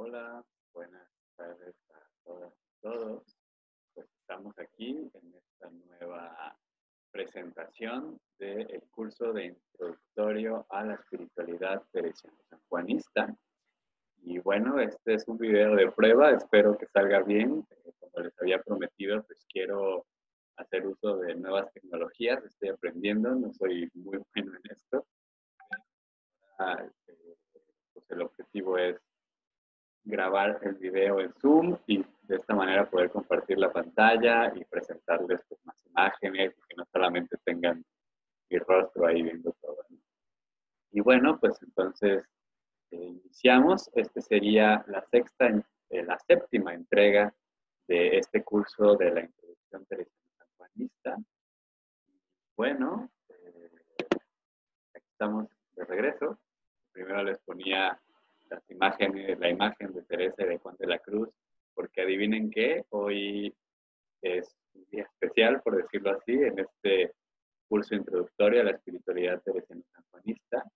Hola, buenas tardes a todas y todos. Pues estamos aquí en esta nueva presentación del curso de Introductorio a la Espiritualidad Teresiano-Sanjuanista. Y bueno, este es un video de prueba, espero que salga bien. Como les había prometido, pues quiero hacer uso de nuevas tecnologías, estoy aprendiendo, no soy muy bueno en esto. Pues el objetivo es grabar el video en Zoom y de esta manera poder compartir la pantalla y presentarles pues, más imágenes y que no solamente tengan mi rostro ahí viendo todo, ¿no? Y bueno, pues entonces iniciamos. Este sería la séptima entrega de este curso de la introducción teresiano-sanjuanista. Bueno, aquí estamos de regreso. Primero les ponía la imagen de Teresa y de Juan de la Cruz, porque adivinen qué, hoy es un día especial, por decirlo así, en este curso introductorio a la espiritualidad teresiano-sanjuanista,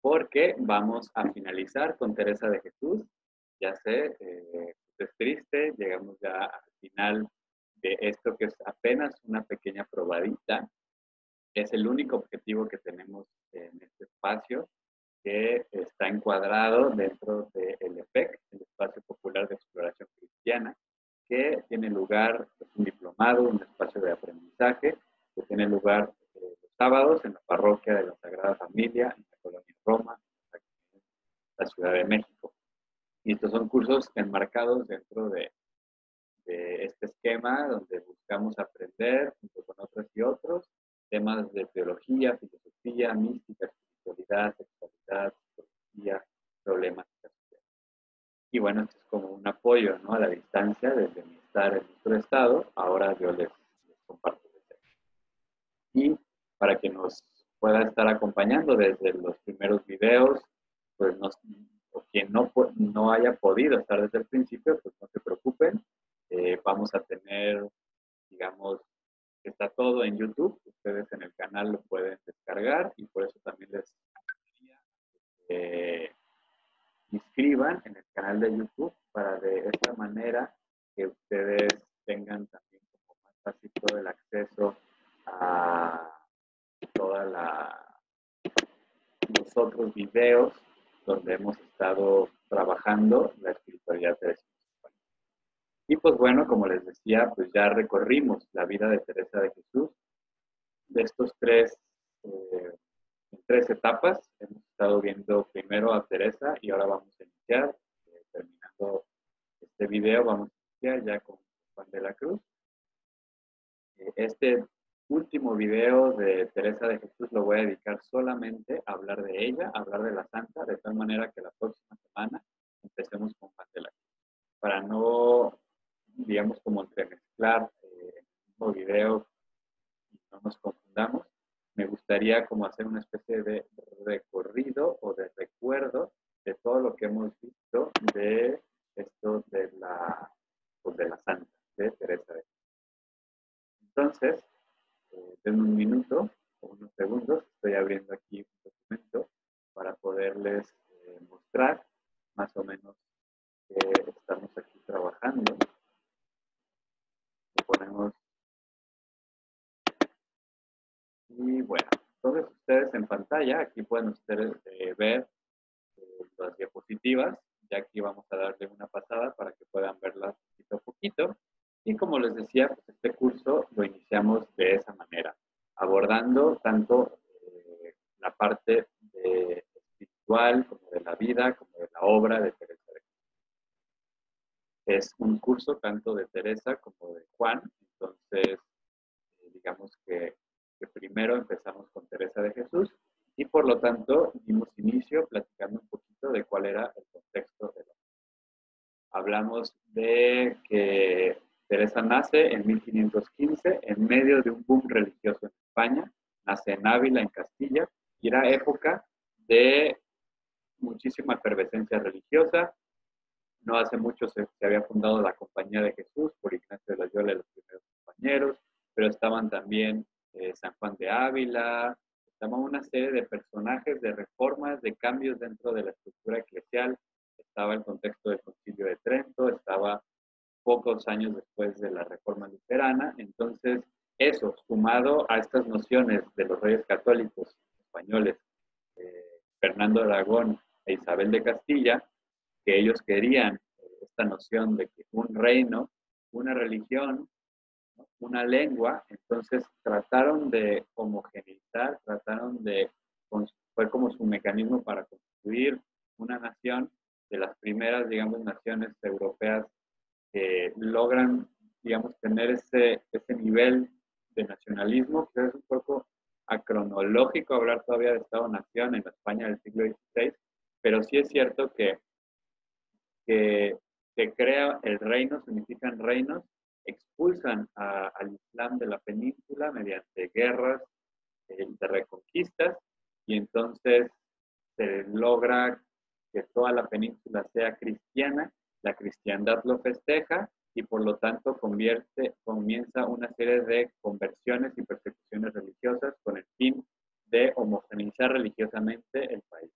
porque vamos a finalizar con Teresa de Jesús. Ya sé, es triste, llegamos ya al final de esto que es apenas una pequeña probadita. Es el único objetivo que tenemos en este espacio, que está encuadrado dentro del EPEC, el Espacio Popular de Exploración Cristiana, que tiene lugar, es un diplomado, un espacio de aprendizaje, que tiene lugar los sábados en la parroquia de la Sagrada Familia, en la colonia Roma, en la Ciudad de México. Y estos son cursos enmarcados dentro de este esquema donde buscamos aprender, junto con otros y otros, temas de teología, filosofía, mística, espiritualidad, sexualidad, psicología, problemática social. Y bueno, esto es como un apoyo, ¿no?, a la distancia desde mi estar en nuestro estado. Ahora yo les comparto desde aquí. Y para que nos pueda estar acompañando desde los primeros videos, pues o quien no haya podido estar desde el principio, pues no se preocupen. Vamos a tener, digamos, está todo en YouTube. Ustedes en el canal lo pueden descargar y por eso también les pediría que inscriban en el canal de YouTube para de esta manera que ustedes tengan también como más fácil todo el acceso a toda los otros videos donde hemos estado trabajando la espiritualidad teresiana. Y pues bueno, como les decía, pues ya recorrimos la vida de Teresa de Jesús. De estos tres etapas, hemos estado viendo primero a Teresa y ahora vamos a iniciar, terminando este video, vamos a iniciar ya con Juan de la Cruz. Este último video de Teresa de Jesús lo voy a dedicar solamente a hablar de ella, a hablar de la santa, de tal manera que la próxima semana empecemos con Juan de la Cruz. Para no, digamos, como entremezclar el mismo video y no nos confundamos, me gustaría como hacer una especie de recorrido o de recuerdo de todo lo que hemos visto de esto de la santa, de Teresa de Jesús. Entonces, denme un minuto o unos segundos, estoy abriendo aquí un documento para poderles mostrar más o menos que estamos aquí trabajando. Lo ponemos. Y bueno, entonces ustedes en pantalla, aquí pueden ustedes ver las diapositivas. Ya aquí vamos a darle una pasada para que puedan verlas poquito a poquito. Y como les decía, pues este curso lo iniciamos de esa manera, abordando tanto la parte espiritual como de la vida, como de la obra de Teresa de Jesús. Es un curso tanto de Teresa como de Juan, entonces digamos que primero empezamos con Teresa de Jesús y por lo tanto dimos inicio platicando un poquito de cuál era el contexto de la. Hablamos de que Teresa nace en 1515 en medio de un boom religioso en España, nace en Ávila, en Castilla, y era época de muchísima efervescencia religiosa. No hace mucho se había fundado la Compañía de Jesús por Ignacio de Loyola y los primeros compañeros, pero estaban también San Juan de Ávila, estaban una serie de personajes, de reformas, de cambios dentro de la estructura eclesial. estaba el contexto del Concilio de Trento, estaba pocos años después de la Reforma Luterana. Entonces, eso, sumado a estas nociones de los reyes católicos españoles, Fernando de Aragón e Isabel de Castilla, que ellos querían esta noción de que un reino, una religión, ¿no?, una lengua, entonces trataron de homogeneizar, fue como su mecanismo para construir una nación de las primeras, digamos, naciones europeas que logran, digamos, tener ese nivel de nacionalismo, que es un poco acronológico hablar todavía de Estado-Nación en la España del siglo XVI, pero sí es cierto que se crea el reino, se unifican reinos, expulsan al Islam de la península mediante guerras de reconquistas, y entonces se logra que toda la península sea cristiana, la cristiandad lo festeja y por lo tanto comienza una serie de conversiones y persecuciones religiosas con el fin de homogeneizar religiosamente el país.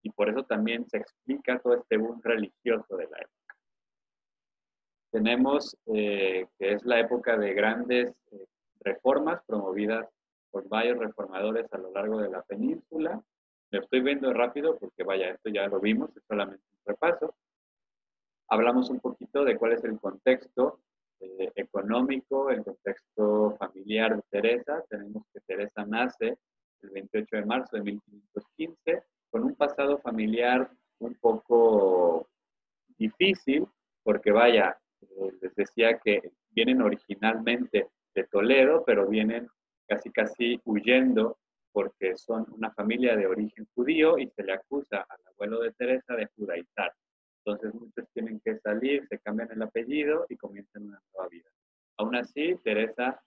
Y por eso también se explica todo este boom religioso de la época. Tenemos que es la época de grandes reformas promovidas por varios reformadores a lo largo de la península. Lo estoy viendo rápido porque vaya, esto ya lo vimos, es solamente un repaso. Hablamos un poquito de cuál es el contexto económico, el contexto familiar de Teresa. Tenemos que Teresa nace el 28 de marzo de 1515, con un pasado familiar un poco difícil, porque vaya, les decía que vienen originalmente de Toledo, pero vienen casi huyendo porque son una familia de origen judío y se le acusa al abuelo de Teresa de judaizar. Entonces muchos tienen que salir, se cambian el apellido y comienzan una nueva vida. Aún así, Teresa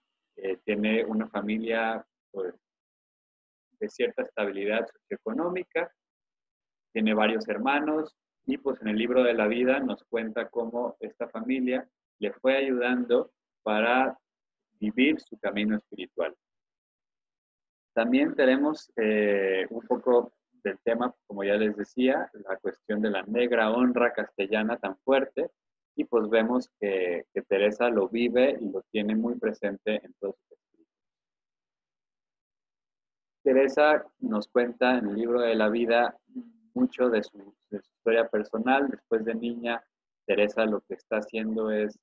tiene una familia pues, de cierta estabilidad socioeconómica, tiene varios hermanos y pues en el libro de la vida nos cuenta cómo esta familia le fue ayudando para vivir su camino espiritual. También tenemos un poco del tema, como ya les decía, la cuestión de la negra honra castellana tan fuerte, y pues vemos que Teresa lo vive y lo tiene muy presente en todos sus escritos. Teresa nos cuenta en el libro de la vida mucho de su historia personal. Después de niña, Teresa lo que está haciendo es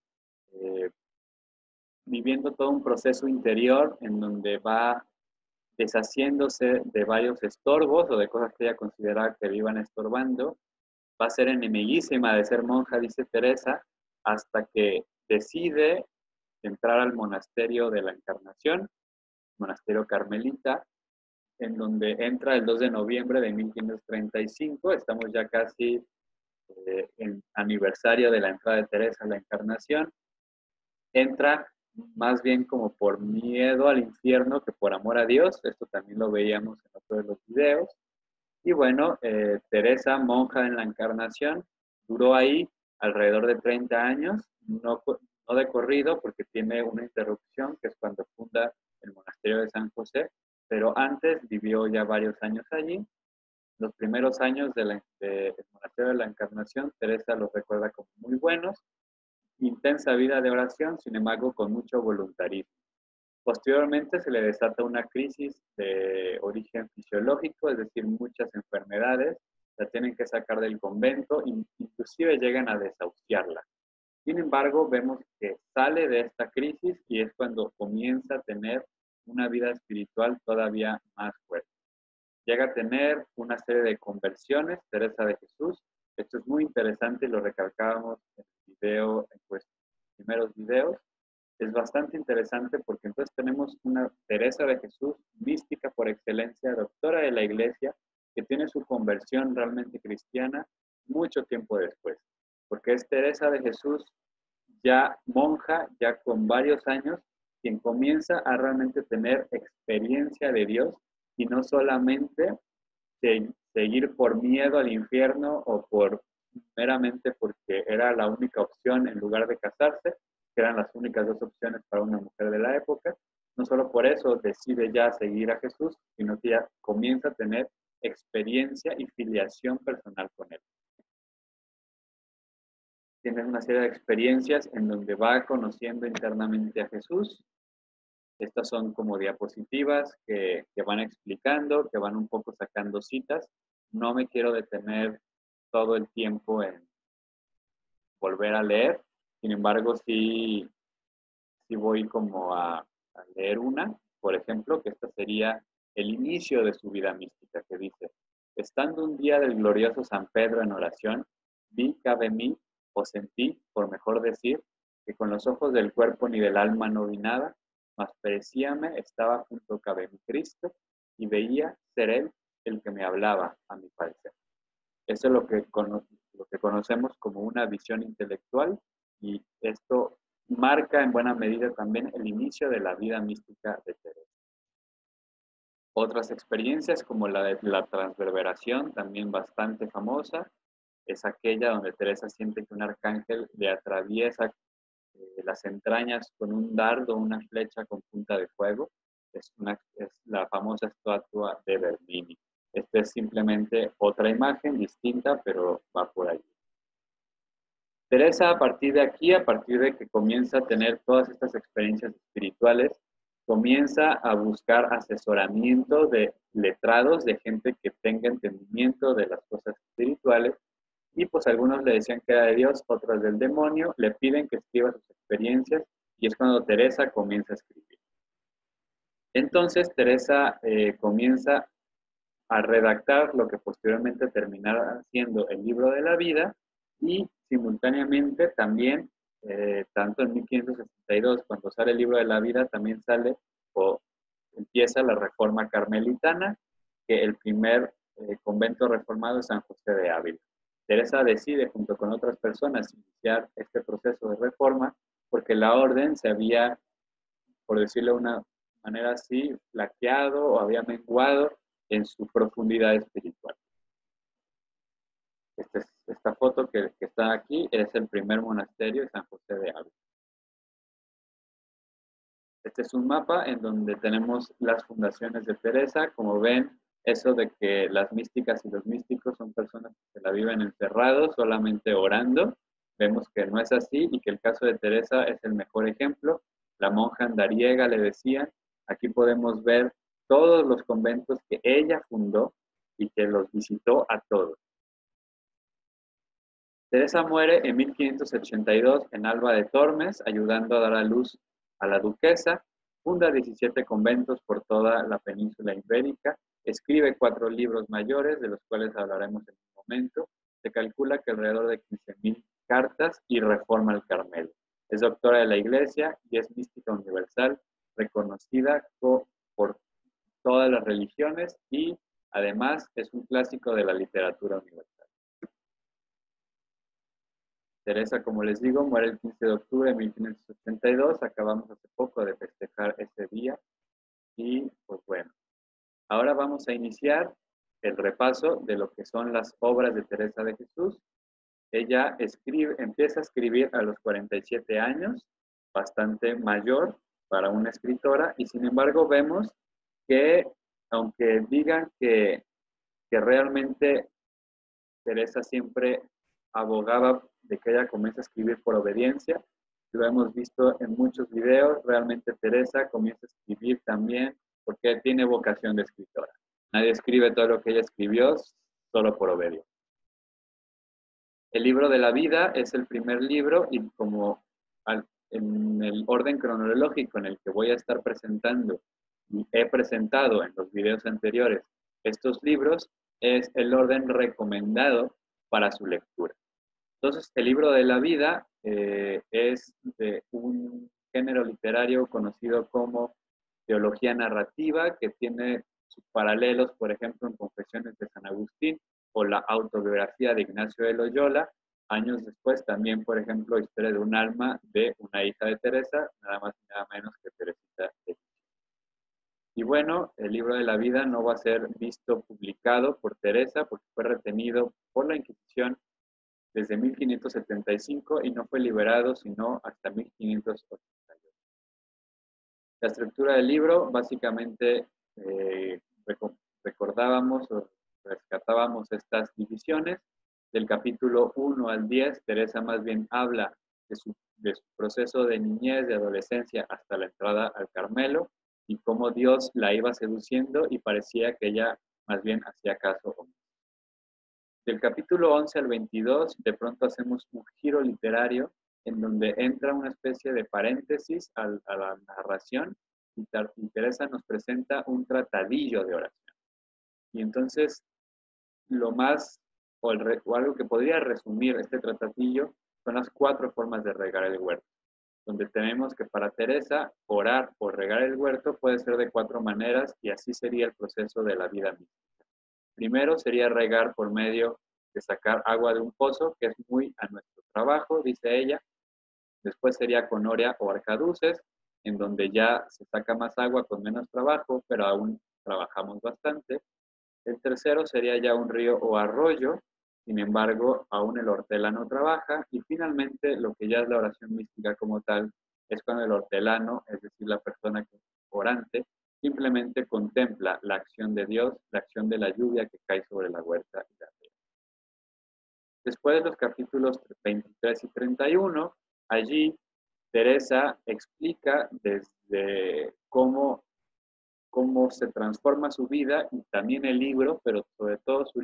viviendo todo un proceso interior en donde va deshaciéndose de varios estorbos o de cosas que ella consideraba que le iban estorbando. Va a ser enemiguísima de ser monja, dice Teresa, hasta que decide entrar al monasterio de la Encarnación, monasterio carmelita, en donde entra el 2 de noviembre de 1535. Estamos ya casi en aniversario de la entrada de Teresa a la Encarnación. Entra más bien como por miedo al infierno que por amor a Dios. Esto también lo veíamos en otro de los videos. Y bueno, Teresa, monja en la Encarnación, duró ahí alrededor de 30 años, no de corrido porque tiene una interrupción, que es cuando funda el monasterio de San José, pero antes vivió ya varios años allí. Los primeros años del monasterio de la Encarnación, Teresa los recuerda como muy buenos, intensa vida de oración, sin embargo, con mucho voluntarismo. Posteriormente se le desata una crisis de origen fisiológico, es decir, muchas enfermedades, la tienen que sacar del convento, inclusive llegan a desahuciarla. Sin embargo, vemos que sale de esta crisis y es cuando comienza a tener una vida espiritual todavía más fuerte. Llega a tener una serie de conversiones, Teresa de Jesús. Esto es muy interesante y lo recalcábamos en el video, en los primeros videos. Es bastante interesante porque entonces tenemos una Teresa de Jesús, mística por excelencia, doctora de la Iglesia, que tiene su conversión realmente cristiana mucho tiempo después. Porque es Teresa de Jesús, ya monja, ya con varios años, quien comienza a realmente tener experiencia de Dios y no solamente seguir por miedo al infierno o meramente porque era la única opción en lugar de casarse, que eran las únicas dos opciones para una mujer de la época. No solo por eso decide ya seguir a Jesús, sino que ya comienza a tener experiencia y filiación personal con él. tiene una serie de experiencias en donde va conociendo internamente a Jesús. Estas son como diapositivas que van explicando, que van un poco sacando citas. No me quiero detener todo el tiempo en volver a leer. Sin embargo, sí voy como a leer una, por ejemplo, que esta sería el inicio de su vida mística, que dice: estando un día del glorioso San Pedro en oración, vi cabe mí, o sentí, por mejor decir, que con los ojos del cuerpo ni del alma no vi nada, mas parecíame estaba junto cabe mi Cristo, y veía ser él el que me hablaba, a mi parecer. Eso es lo que conocemos como una visión intelectual, y esto marca en buena medida también el inicio de la vida mística de Teresa. Otras experiencias como la de la transverberación, también bastante famosa, es aquella donde Teresa siente que un arcángel le atraviesa las entrañas con un dardo, una flecha con punta de fuego. Es la famosa estatua de Bernini. Esta es simplemente otra imagen distinta, pero va por allí. Teresa, a partir de aquí, a partir de que comienza a tener todas estas experiencias espirituales, comienza a buscar asesoramiento de letrados, de gente que tenga entendimiento de las cosas espirituales, y pues algunos le decían que era de Dios, otros del demonio, le piden que escriba sus experiencias, y es cuando Teresa comienza a escribir. Entonces Teresa comienza a redactar lo que posteriormente terminará siendo el libro de la vida, y simultáneamente también, tanto en 1562, cuando sale el libro de la vida, también sale o empieza la reforma carmelitana, que el primer convento reformado es San José de Ávila. Teresa decide, junto con otras personas, iniciar este proceso de reforma porque la orden se había, por decirlo de una manera así, flaqueado o había menguado en su profundidad espiritual. Esta foto que está aquí es el primer monasterio de San José de Ávila. Este es un mapa en donde tenemos las fundaciones de Teresa. Como ven, eso de que las místicas y los místicos son personas que se la viven encerrados, solamente orando, vemos que no es así, y que el caso de Teresa es el mejor ejemplo. La monja andariega le decían. Aquí podemos ver todos los conventos que ella fundó y que los visitó a todos. Teresa muere en 1582 en Alba de Tormes, ayudando a dar a luz a la duquesa. Funda 17 conventos por toda la península ibérica. Escribe 4 libros mayores, de los cuales hablaremos en un momento. Se calcula que alrededor de 15.000 cartas, y reforma el Carmelo. Es doctora de la Iglesia y es mística universal, reconocida por todas las religiones, y además es un clásico de la literatura universal. Teresa, como les digo, muere el 15 de octubre de 1582. Acabamos hace poco de festejar ese día. Y pues bueno, ahora vamos a iniciar el repaso de lo que son las obras de Teresa de Jesús. Ella empieza a escribir a los 47 años, bastante mayor para una escritora, y sin embargo vemos que, aunque digan que realmente Teresa siempre abogaba de que ella comience a escribir por obediencia, lo hemos visto en muchos videos. Realmente Teresa comienza a escribir también porque tiene vocación de escritora. Nadie escribe todo lo que ella escribió solo por obediencia. El libro de la vida es el primer libro, y como en el orden cronológico en el que voy a estar presentando y he presentado en los videos anteriores estos libros, es el orden recomendado para su lectura. Entonces, el libro de la vida es de un género literario conocido como teología narrativa, que tiene sus paralelos, por ejemplo, en Confesiones de San Agustín o la autobiografía de Ignacio de Loyola. Años después, también, por ejemplo, Historia de un alma, de una hija de Teresa, nada más y nada menos que Teresita de. Y bueno, el libro de la vida no va a ser visto publicado por Teresa porque fue retenido por la Inquisición desde 1575 y no fue liberado sino hasta 1588. La estructura del libro, básicamente, recordábamos o rescatábamos estas divisiones. Del capítulo 1 al 10, Teresa más bien habla de su proceso de niñez, de adolescencia, hasta la entrada al Carmelo, y cómo Dios la iba seduciendo y parecía que ella más bien hacía caso. Del capítulo 11 al 22, de pronto hacemos un giro literario en donde entra una especie de paréntesis a la narración y Teresa nos presenta un tratadillo de oración. Y entonces, lo más, o algo que podría resumir este tratadillo, son las 4 formas de regar el huerto, donde tenemos que para Teresa, orar o regar el huerto puede ser de 4 maneras y así sería el proceso de la vida misma. Primero sería regar por medio de sacar agua de un pozo, que es muy a nuestro trabajo, dice ella. Después sería con orea o arcaduces, en donde ya se saca más agua con menos trabajo, pero aún trabajamos bastante. El tercero sería ya un río o arroyo, sin embargo, aún el hortelano trabaja. Y finalmente, lo que ya es la oración mística como tal, es cuando el hortelano, es decir, la persona orante, simplemente contempla la acción de Dios, la acción de la lluvia que cae sobre la huerta y la tierra. Después de los capítulos 23 y 31, allí Teresa explica desde cómo se transforma su vida y también el libro, pero sobre todo su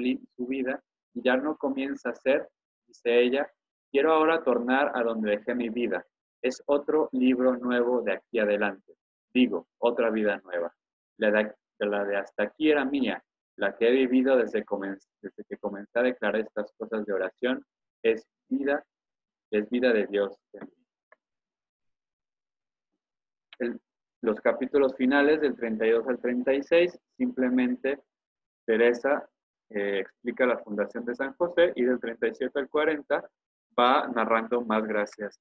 vida, y ya no comienza a ser, dice ella, quiero ahora tornar a donde dejé mi vida. Es otro libro nuevo de aquí adelante. Digo, otra vida nueva. La de hasta aquí era mía, la que he vivido desde que comencé a declarar estas cosas de oración, es vida de Dios en mí. Los capítulos finales del 32 al 36, simplemente Teresa explica la fundación de San José y del 37 al 40 va narrando más gracias.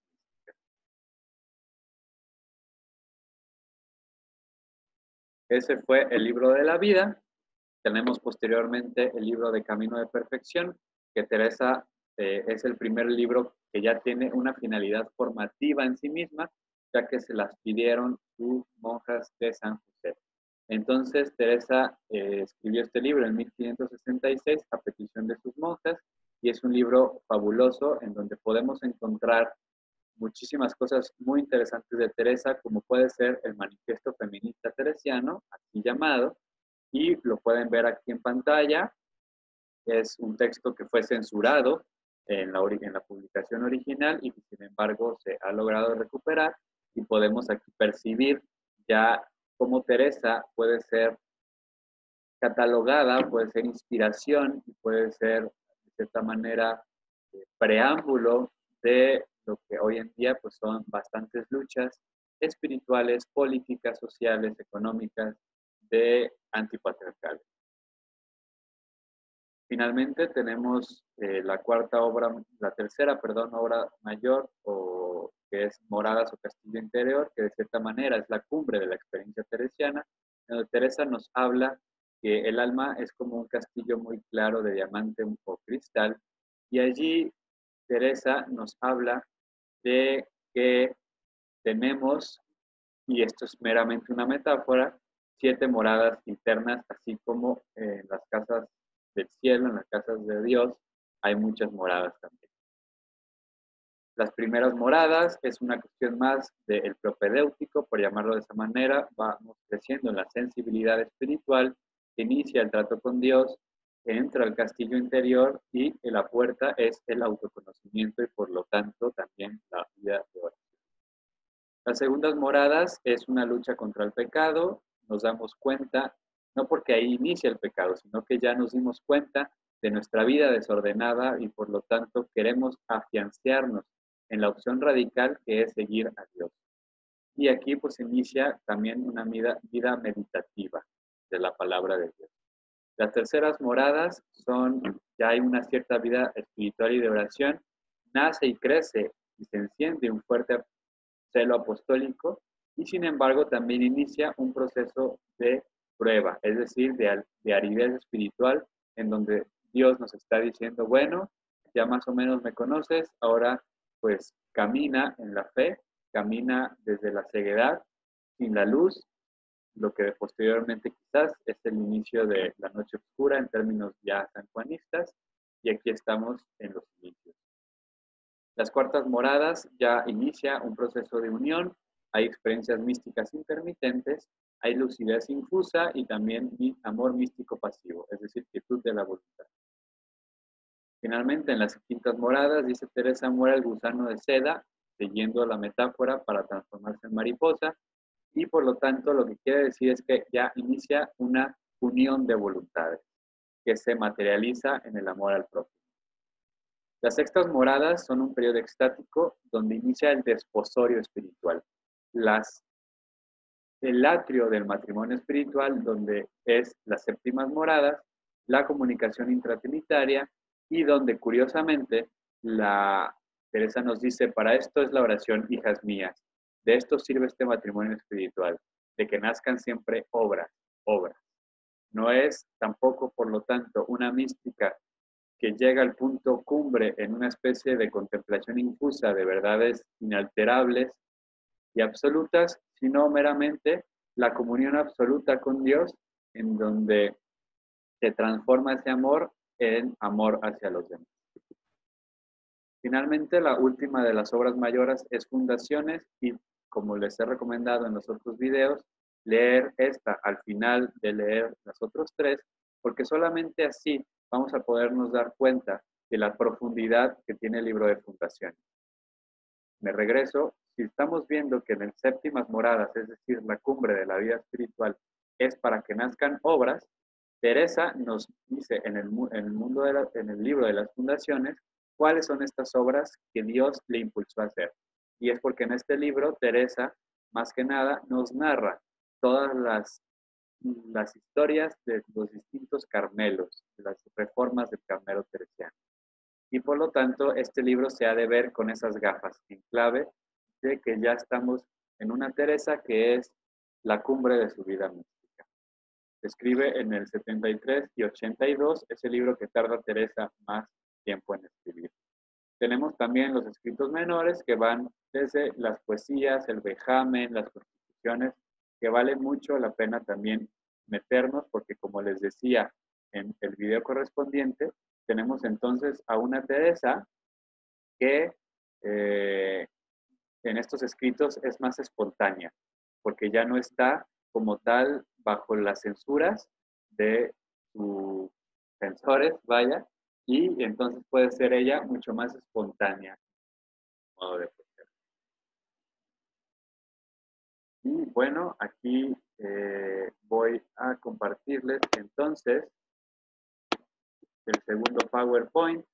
Ese fue el libro de la vida. Tenemos posteriormente el libro de Camino de Perfección, que Teresa es el primer libro que ya tiene una finalidad formativa en sí misma, ya que se las pidieron sus monjas de San José. Entonces, Teresa escribió este libro en 1566 a petición de sus monjas, y es un libro fabuloso en donde podemos encontrar muchísimas cosas muy interesantes de Teresa, como puede ser el Manifiesto Feminista Teresiano, aquí llamado, y lo pueden ver aquí en pantalla. Es un texto que fue censurado en la publicación original y que sin embargo se ha logrado recuperar, y podemos aquí percibir ya cómo Teresa puede ser catalogada, puede ser inspiración y puede ser de cierta manera preámbulo de lo que hoy en día pues son bastantes luchas espirituales, políticas, sociales, económicas, de antipatriarcales. Finalmente tenemos la tercera obra mayor, o que es Moradas o Castillo Interior, que de cierta manera es la cumbre de la experiencia teresiana, en donde Teresa nos habla que el alma es como un castillo muy claro de diamante o cristal, y allí Teresa nos habla de que tenemos, y esto es meramente una metáfora, 7 moradas internas, así como en las casas del cielo, en las casas de Dios, hay muchas moradas también. Las primeras moradas es una cuestión más del propedéutico, por llamarlo de esa manera. Vamos creciendo en la sensibilidad espiritual, inicia el trato con Dios, entra al castillo interior y la puerta es el autoconocimiento y por lo tanto también la vida de oración. Las segundas moradas es una lucha contra el pecado. Nos damos cuenta, no porque ahí inicia el pecado, sino que ya nos dimos cuenta de nuestra vida desordenada y por lo tanto queremos afianzarnos en la opción radical que es seguir a Dios. Y aquí pues inicia también una vida meditativa de la palabra de Dios. Las terceras moradas ya hay una cierta vida espiritual y de oración, nace y crece y se enciende un fuerte celo apostólico, y sin embargo también inicia un proceso de prueba, es decir, de aridez espiritual, en donde Dios nos está diciendo, bueno, ya más o menos me conoces, ahora pues camina en la fe, camina desde la ceguedad, sin la luz, lo que posteriormente quizás es el inicio de la noche oscura en términos ya sanjuanistas, y aquí estamos en los inicios. Las cuartas moradas ya inicia un proceso de unión, hay experiencias místicas intermitentes, hay lucidez infusa y también amor místico pasivo, es decir, quietud de la voluntad. Finalmente, en las quintas moradas, dice Teresa, muere el gusano de seda, siguiendo la metáfora para transformarse en mariposa, y por lo tanto lo que quiere decir es que ya inicia una unión de voluntades, que se materializa en el amor al prójimo. Las sextas moradas son un periodo extático donde inicia el desposorio espiritual. El atrio del matrimonio espiritual, donde es las séptimas moradas, la comunicación intratrinitaria y donde curiosamente la Teresa nos dice, para esto es la oración, hijas mías, de esto sirve este matrimonio espiritual, de que nazcan siempre obras. No es tampoco, por lo tanto, una mística que llega al punto cumbre en una especie de contemplación infusa de verdades inalterables y absolutas, sino meramente la comunión absoluta con Dios, en donde se transforma ese amor en amor hacia los demás. Finalmente, la última de las obras mayores es Fundaciones y, como les he recomendado en los otros videos, leer esta al final de leer las otras tres, porque solamente así vamos a podernos dar cuenta de la profundidad que tiene el libro de Fundaciones. Me regreso, si estamos viendo que en el séptimas moradas, es decir, la cumbre de la vida espiritual, es para que nazcan obras, Teresa nos dice en el libro de las Fundaciones cuáles son estas obras que Dios le impulsó a hacer. Y es porque en este libro Teresa, más que nada, nos narra todas las historias de los distintos Carmelos, las reformas del Carmelo teresiano. Y por lo tanto, este libro se ha de ver con esas gafas, en clave de que ya estamos en una Teresa que es la cumbre de su vida mística. Se escribe en el 73 y 82, ese libro que tarda Teresa más tiempo en escribir. Tenemos también los escritos menores que van desde las poesías, el vejamen, las constituciones, que vale mucho la pena también meternos, porque como les decía en el video correspondiente, tenemos entonces a una Teresa que en estos escritos es más espontánea, porque ya no está como tal bajo las censuras de sus censores, vaya, y entonces puede ser ella mucho más espontánea. Modo de proceder. Y bueno, aquí voy a compartirles entonces el segundo PowerPoint,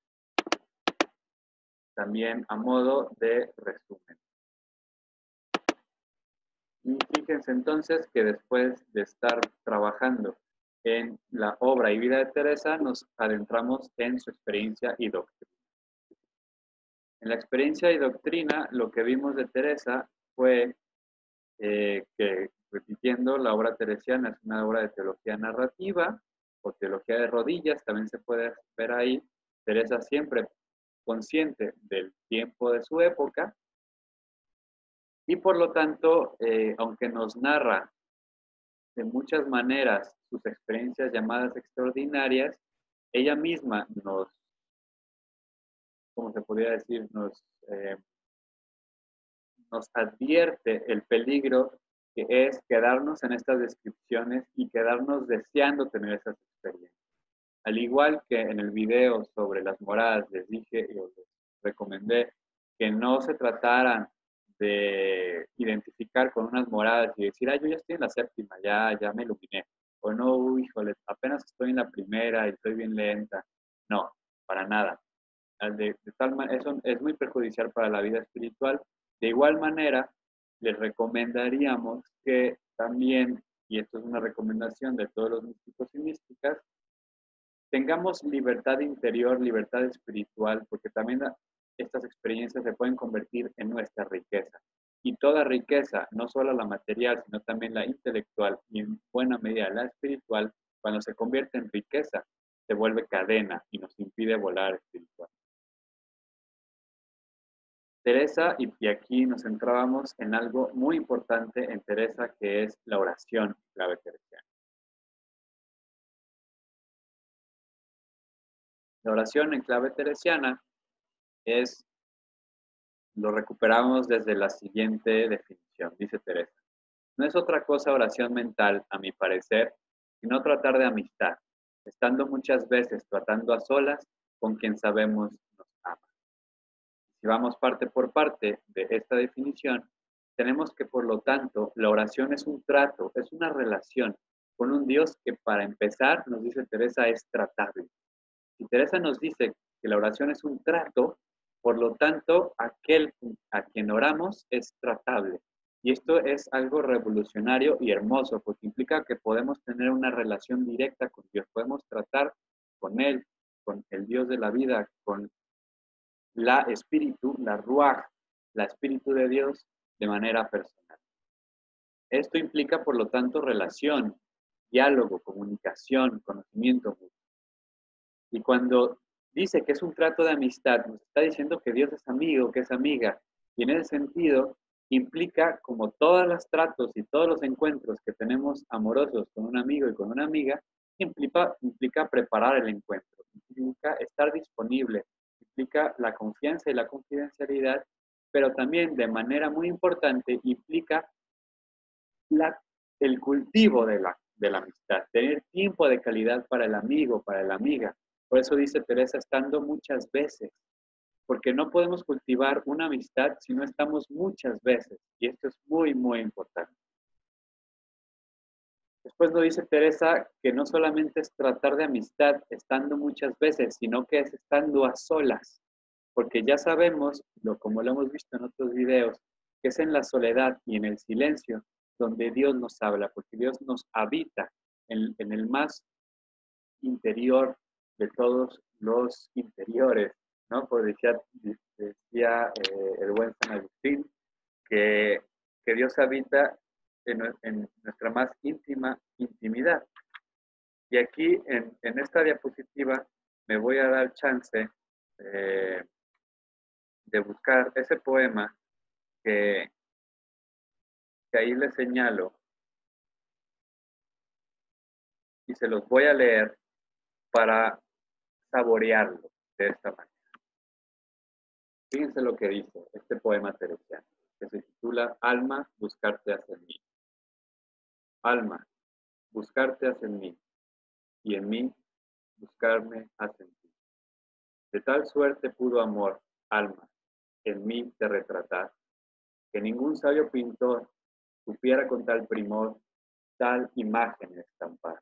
también a modo de resumen. Y fíjense entonces que después de estar trabajando en la obra y vida de Teresa, nos adentramos en su experiencia y doctrina. En la experiencia y doctrina, lo que vimos de Teresa fue que, repitiendo, la obra teresiana es una obra de teología narrativa o teología de rodillas, también se puede ver ahí. Teresa siempre consciente del tiempo de su época y por lo tanto, aunque nos narra de muchas maneras sus experiencias llamadas extraordinarias, ella misma nos, ¿cómo se podría decir? Nos advierte el peligro que es quedarnos en estas descripciones y quedarnos deseando tener esas experiencias. Al igual que en el video sobre las moradas les dije y les recomendé que no se trataran de identificar con unas moradas y decir, yo ya estoy en la séptima, ya me iluminé. O no, híjole, apenas estoy en la primera y estoy bien lenta. No, para nada. Eso es muy perjudicial para la vida espiritual. De igual manera, les recomendaríamos que también, y esto es una recomendación de todos los místicos y místicas, tengamos libertad interior, libertad espiritual, porque también estas experiencias se pueden convertir en nuestra riqueza. Y toda riqueza, no solo la material, sino también la intelectual y en buena medida la espiritual, cuando se convierte en riqueza, se vuelve cadena y nos impide volar espiritual. Teresa, y aquí nos centrábamos en algo muy importante en Teresa, que es la oración clave teresiana. La oración en clave teresiana lo recuperamos desde la siguiente definición, dice Teresa. No es otra cosa oración mental, a mi parecer, sino tratar de amistad, estando muchas veces tratando a solas con quien sabemos nos ama. Si vamos parte por parte de esta definición, tenemos que, por lo tanto, la oración es un trato, es una relación con un Dios que, para empezar, nos dice Teresa, es tratable. Y Teresa nos dice que la oración es un trato, por lo tanto, aquel a quien oramos es tratable. Y esto es algo revolucionario y hermoso, porque implica que podemos tener una relación directa con Dios, podemos tratar con Él, con el Dios de la vida, con la espíritu, la ruaj, la espíritu de Dios, de manera personal. Esto implica, por lo tanto, relación, diálogo, comunicación, conocimiento mutuo. Y cuando dice que es un trato de amistad, nos está diciendo que Dios es amigo, que es amiga. Y en ese sentido, implica, como todos los tratos y todos los encuentros que tenemos amorosos con un amigo y con una amiga, implica preparar el encuentro, implica estar disponible, implica la confianza y la confidencialidad, pero también, de manera muy importante, implica el cultivo de la amistad, tener tiempo de calidad para el amigo, para la amiga. Por eso dice Teresa, estando muchas veces, porque no podemos cultivar una amistad si no estamos muchas veces, y esto es muy, muy importante. Después nos dice Teresa que no solamente es tratar de amistad estando muchas veces, sino que es estando a solas, porque ya sabemos, como lo hemos visto en otros videos, que es en la soledad y en el silencio donde Dios nos habla, porque Dios nos habita en el más interior de todos los interiores, ¿no? Porque decía el buen San Agustín que Dios habita en nuestra más íntima intimidad. Y aquí, en esta diapositiva, me voy a dar chance de buscar ese poema que ahí les señalo y se los voy a leer para saborearlo de esta manera. Fíjense lo que dice este poema teresiano, que se titula Alma, buscarte hace en mí. Alma, buscarte hace en mí, y en mí, buscarme hace en ti. De tal suerte pudo amor, alma, en mí te retratar, que ningún sabio pintor supiera con tal primor tal imagen estampar.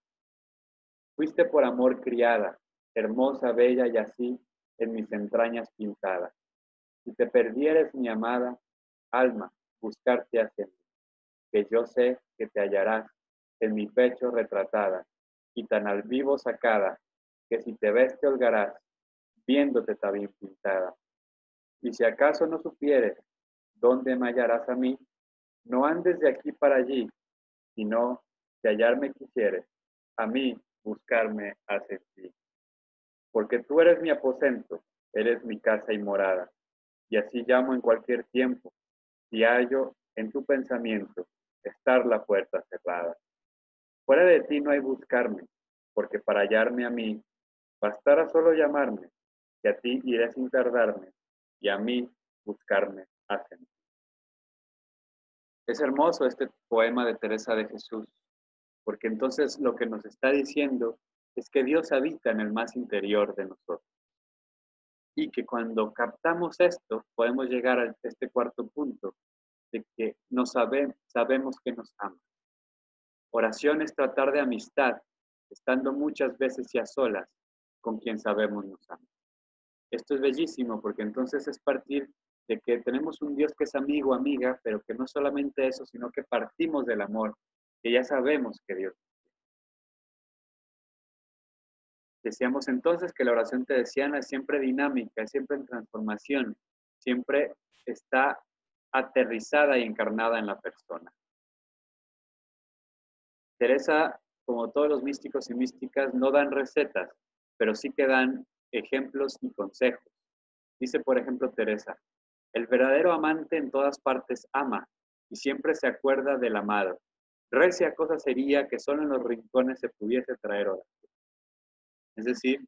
Fuiste por amor criada, hermosa, bella y así en mis entrañas pintada. Si te perdieres, mi amada, alma, buscarte hacia mí, que yo sé que te hallarás en mi pecho retratada y tan al vivo sacada, que si te ves te holgarás, viéndote tan bien pintada. Y si acaso no supieres dónde me hallarás a mí, no andes de aquí para allí, sino, si hallarme quisieres, a mí buscarme hacia ti. Porque tú eres mi aposento, eres mi casa y morada, y así llamo en cualquier tiempo, si hallo en tu pensamiento estar la puerta cerrada. Fuera de ti no hay buscarme, porque para hallarme a mí, bastará solo llamarme, que a ti iré sin tardarme, y a mí buscarme hacen. Es hermoso este poema de Teresa de Jesús, porque entonces lo que nos está diciendo es que Dios habita en el más interior de nosotros. Y que cuando captamos esto, podemos llegar a este cuarto punto, de que sabemos que nos ama. Oración es tratar de amistad, estando muchas veces y a solas con quien sabemos nos ama. Esto es bellísimo porque entonces es partir de que tenemos un Dios que es amigo, amiga, pero que no solamente eso, sino que partimos del amor, que ya sabemos que Dios. Decíamos entonces que la oración teresiana es siempre dinámica, es siempre en transformación, siempre está aterrizada y encarnada en la persona. Teresa, como todos los místicos y místicas, no dan recetas, pero sí que dan ejemplos y consejos. Dice, por ejemplo, Teresa, el verdadero amante en todas partes ama y siempre se acuerda del amado. Recia cosa sería que solo en los rincones se pudiese traer oración. Es decir,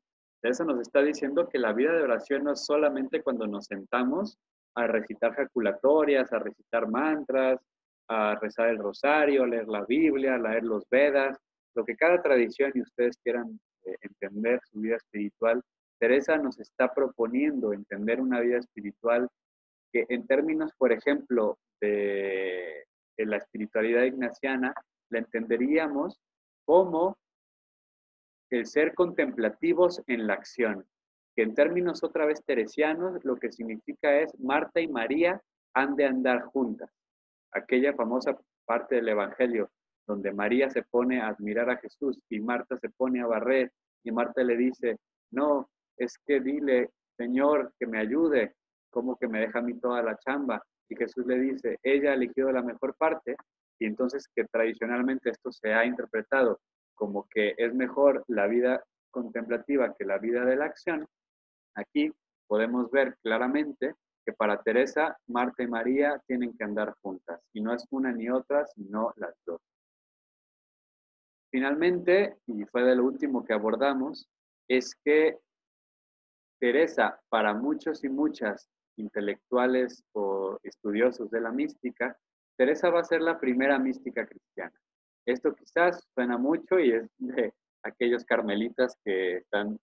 Teresa nos está diciendo que la vida de oración no es solamente cuando nos sentamos a recitar jaculatorias, a recitar mantras, a rezar el rosario, a leer la Biblia, a leer los Vedas, lo que cada tradición y ustedes quieran entender su vida espiritual. Teresa nos está proponiendo entender una vida espiritual que en términos, por ejemplo, de la espiritualidad ignaciana, la entenderíamos como el ser contemplativos en la acción, que en términos otra vez teresianos lo que significa es Marta y María han de andar juntas. Aquella famosa parte del Evangelio donde María se pone a admirar a Jesús y Marta se pone a barrer y Marta le dice, no, es que dile, Señor, que me ayude, como que me deja a mí toda la chamba. Y Jesús le dice, ella ha elegido la mejor parte, y entonces que tradicionalmente esto se ha interpretado como que es mejor la vida contemplativa que la vida de la acción. Aquí podemos ver claramente que para Teresa, Marta y María tienen que andar juntas, y no es una ni otra, sino las dos. Finalmente, y fue de lo último que abordamos, es que Teresa, para muchos y muchas intelectuales o estudiosos de la mística, Teresa va a ser la primera mística cristiana. Esto quizás suena mucho y es de aquellos carmelitas que están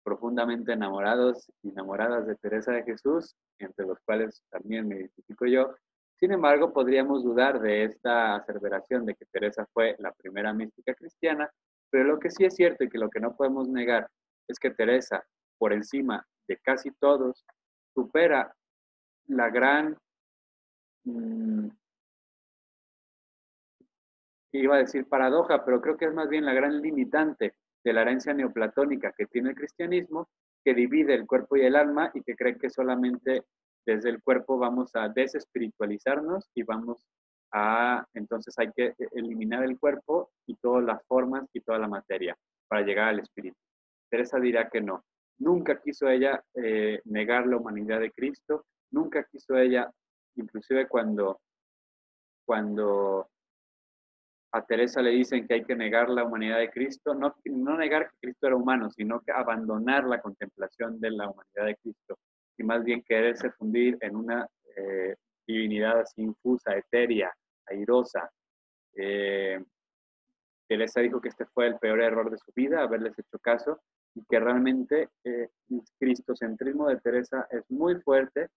profundamente enamorados y enamoradas de Teresa de Jesús, entre los cuales también me identifico yo. Sin embargo, podríamos dudar de esta aseveración de que Teresa fue la primera mística cristiana, pero lo que sí es cierto y que lo que no podemos negar es que Teresa, por encima de casi todos, supera la gran, iba a decir paradoja, pero creo que es más bien la gran limitante de la herencia neoplatónica que tiene el cristianismo, que divide el cuerpo y el alma y que cree que solamente desde el cuerpo vamos a desespiritualizarnos y vamos entonces hay que eliminar el cuerpo y todas las formas y toda la materia para llegar al espíritu. Teresa dirá que no. Nunca quiso ella negar la humanidad de Cristo, nunca quiso ella, inclusive cuando a Teresa le dicen que hay que negar la humanidad de Cristo, no negar que Cristo era humano, sino que abandonar la contemplación de la humanidad de Cristo y más bien quererse fundir en una divinidad así infusa, etérea, airosa. Teresa dijo que este fue el peor error de su vida, haberles hecho caso, y que realmente el cristocentrismo de Teresa es muy fuerte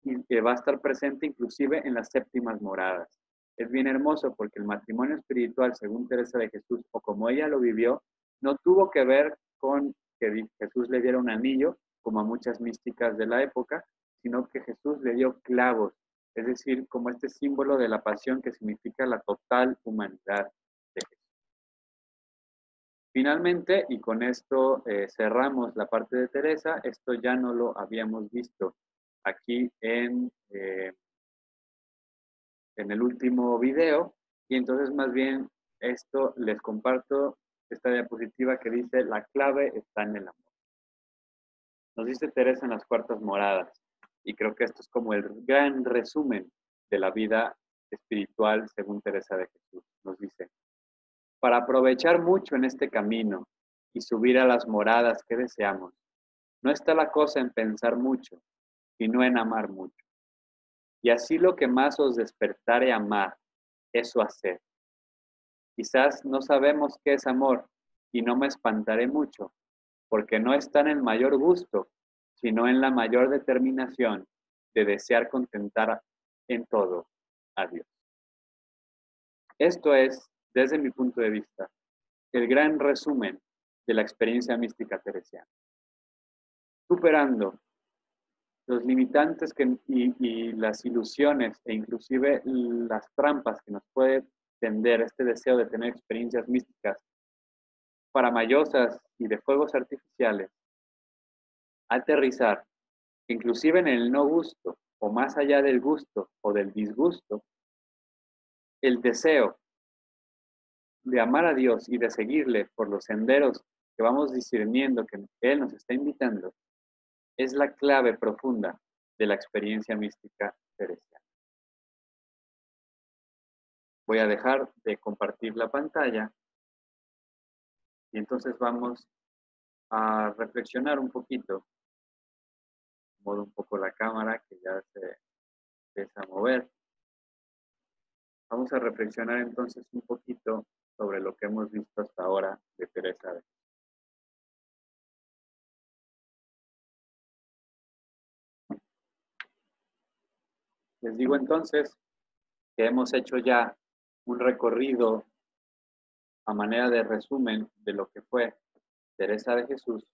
y que va a estar presente inclusive en las séptimas moradas. Es bien hermoso porque el matrimonio espiritual, según Teresa de Jesús, o como ella lo vivió, no tuvo que ver con que Jesús le diera un anillo, como a muchas místicas de la época, sino que Jesús le dio clavos, es decir, como este símbolo de la pasión que significa la total humanidad de Jesús. Finalmente, y con esto cerramos la parte de Teresa, esto ya no lo habíamos visto aquí en el último video, y entonces más bien esto les comparto esta diapositiva que dice la clave está en el amor. Nos dice Teresa en las cuartas moradas, y creo que esto es como el gran resumen de la vida espiritual según Teresa de Jesús. Nos dice, para aprovechar mucho en este camino y subir a las moradas que deseamos, no está la cosa en pensar mucho, sino en amar mucho. Y así lo que más os despertare a amar, eso hacer. Quizás no sabemos qué es amor y no me espantaré mucho, porque no está en el mayor gusto, sino en la mayor determinación de desear contentar en todo a Dios. Esto es, desde mi punto de vista, el gran resumen de la experiencia mística teresiana. Superando los limitantes y las ilusiones e inclusive las trampas que nos puede tender este deseo de tener experiencias místicas paramallosas y de fuegos artificiales, aterrizar, inclusive en el no gusto o más allá del gusto o del disgusto, el deseo de amar a Dios y de seguirle por los senderos que vamos discerniendo que Él nos está invitando, es la clave profunda de la experiencia mística teresiana. Voy a dejar de compartir la pantalla y entonces vamos a reflexionar un poquito. Muevo un poco la cámara que ya se empieza a mover. Vamos a reflexionar entonces un poquito sobre lo que hemos visto hasta ahora de Teresa. Les digo entonces que hemos hecho ya un recorrido a manera de resumen de lo que fue Teresa de Jesús,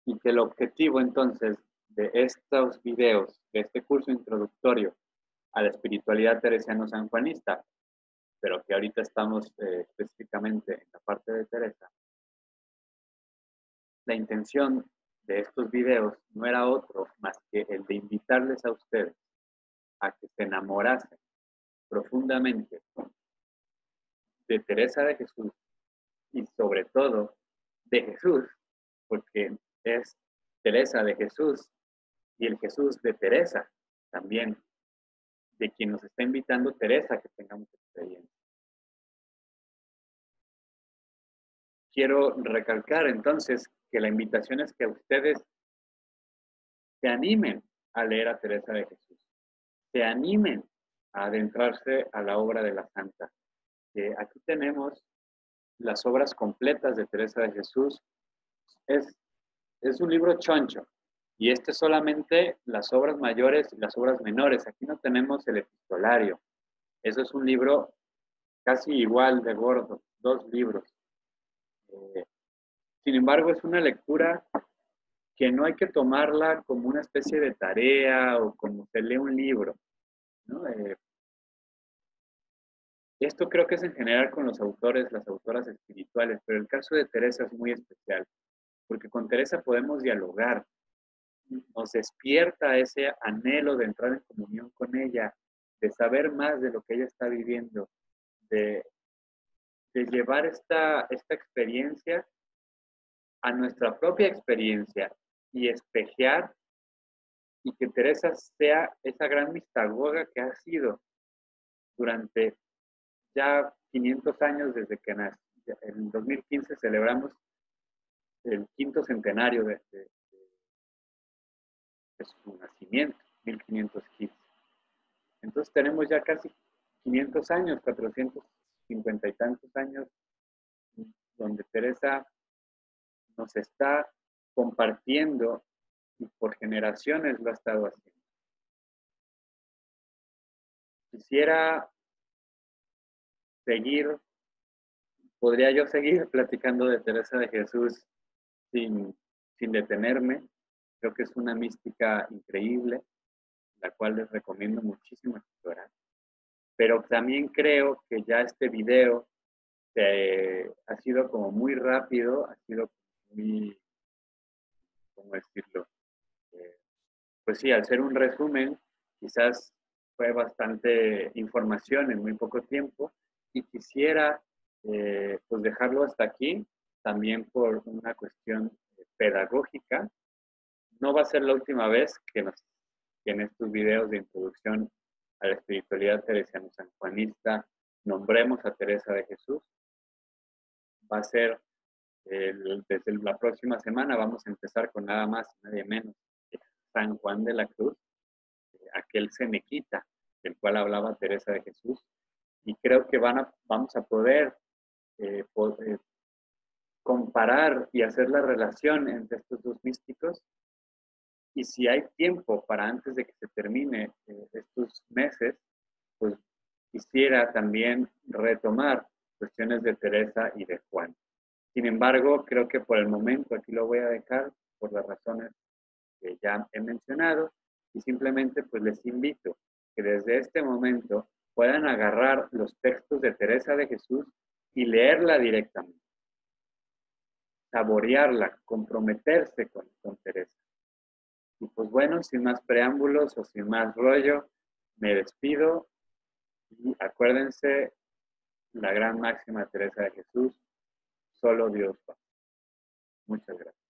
y que el objetivo entonces de estos videos, de este curso introductorio a la espiritualidad teresiano-sanjuanista, pero que ahorita estamos específicamente en la parte de Teresa, la intención de estos videos no era otro más que el de invitarles a ustedes a que se enamorasen profundamente de Teresa de Jesús y sobre todo de Jesús, porque es Teresa de Jesús y el Jesús de Teresa también, de quien nos está invitando Teresa que tengamos experiencia. Quiero recalcar entonces que la invitación es que ustedes se animen a leer a Teresa de Jesús, se animen a adentrarse a la obra de la Santa. Aquí tenemos las obras completas de Teresa de Jesús. Es un libro choncho, y este es solamente las obras mayores y las obras menores. Aquí no tenemos el epistolario. Eso es un libro casi igual de gordo, 2 libros. Sin embargo, es una lectura que no hay que tomarla como una especie de tarea o como se lee un libro, ¿no? Esto creo que es en general con los autores, las autoras espirituales, pero el caso de Teresa es muy especial, porque con Teresa podemos dialogar, nos despierta ese anhelo de entrar en comunión con ella, de saber más de lo que ella está viviendo, de, de llevar esta experiencia a nuestra propia experiencia y espejear, y que Teresa sea esa gran mistagoga que ha sido durante ya 500 años desde que nació. En 2015 celebramos el 5º centenario de su nacimiento, 1515. Entonces tenemos ya casi 500 años, 450 y tantos años, donde Teresa nos está compartiendo y por generaciones lo ha estado haciendo. Quisiera seguir, podría yo seguir platicando de Teresa de Jesús sin detenerme. Creo que es una mística increíble, la cual les recomiendo muchísimo explorar. Pero también creo que ya este video ha sido como muy rápido, ha sido muy, ¿cómo decirlo? Pues sí, al ser un resumen, quizás fue bastante información en muy poco tiempo, y quisiera pues dejarlo hasta aquí, también por una cuestión pedagógica. No va a ser la última vez que en estos videos de introducción a la espiritualidad teresiano-sanjuanista nombremos a Teresa de Jesús. Va a ser desde la próxima semana, vamos a empezar con nada más y nadie menos que San Juan de la Cruz, aquel cenequita del cual hablaba Teresa de Jesús. Y creo que vamos a poder comparar y hacer la relación entre estos dos místicos. Y si hay tiempo para antes de que se termine estos meses, pues quisiera también retomar cuestiones de Teresa y de Juan. Sin embargo, creo que por el momento aquí lo voy a dejar por las razones que ya he mencionado, y simplemente pues les invito que desde este momento puedan agarrar los textos de Teresa de Jesús y leerla directamente, saborearla, comprometerse con Teresa. Y pues bueno, sin más preámbulos o sin más rollo, me despido, y acuérdense la gran máxima de Teresa de Jesús: solo Dios va. Muchas gracias.